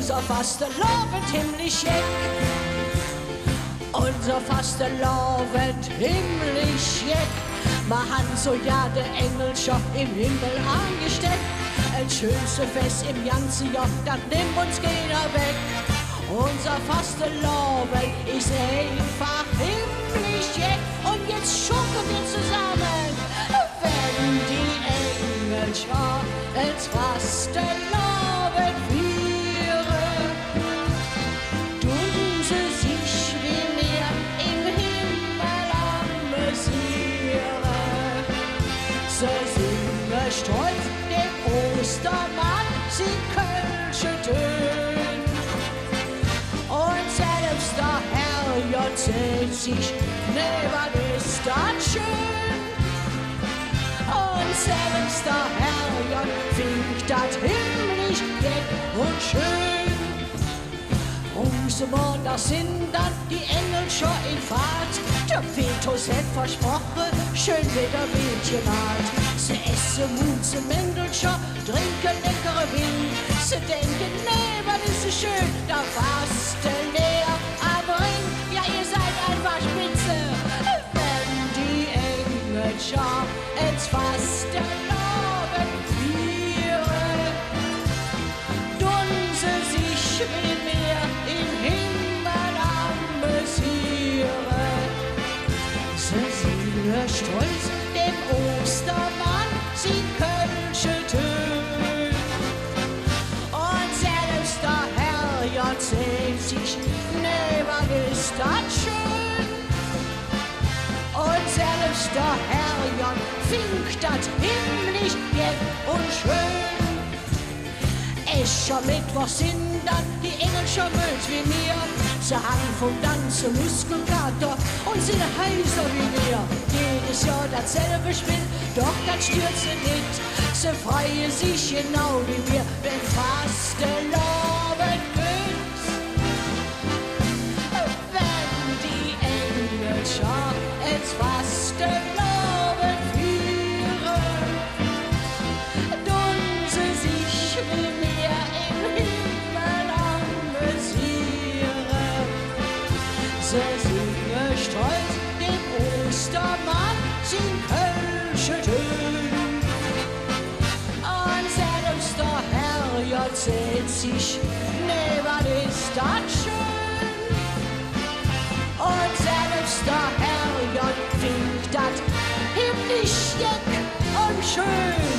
unser Fastelavend himmlisch jeck. Unser Fastelavend himmlisch jeck. Ma han so ja der Engel schon im Himmel angesteckt. Ein schönste Fest im ganzen Jahr, das nimmt uns keiner weg. Unser Fastelavend ist einfach himmlisch jeck. Und jetzt schunken wir zusammen, wenn die Engel schon ins Fastelavend führen. Tun sie sich wie wir im Himmel amüsieren. So sind wir stolz dem Ostermann, sie kölsche Töne. Und selbst der Herr erzählt sich, nee, was ist das schön. Und selbst der Herr findet das himmlisch jeck und schön. Rosenmontag sind dann die Engel schon in Fahrt. Der Petrus hat versprochen, schön wieder Wild gemalt. Sie essen Mut, sie Mendel schon, trinken leckere Wind. Sie denken, nee, was ist so schön, da fasten leer am Ring. Ja, ihr seid einfach spitze, wenn die Engel schon ins Fastelavend führen. Tun sie sich wie mir im Himmel amüsieren. Sie sind stolz dem Ostermann, sie kölsche Töne. Und selbst der Herr erzählt sich, nee, was ist das schön. Und selbst der Herr findet das himmlisch jeck und schön. Eschermittwoch sind dann die Engel schon wild wie mir. Sie haben vom ganzen Muskelkater und sind heißer wie wir. Jedes Jahr dasselbe Spiel, doch das stört sie nicht. Sie freuen sich genau wie wir, wenn Fastelavend geht. Wenn die Engel schon ins Fastelavend führen, tun sie sich wie mir im Himmel amüsieren. Sie singen stolz dem Ostermann, sie kölsche Töne. Und selbst der Herr erzählt sich, nee, was ist das schön. Und selbst der Herr findet das himmlisch jeck und schön.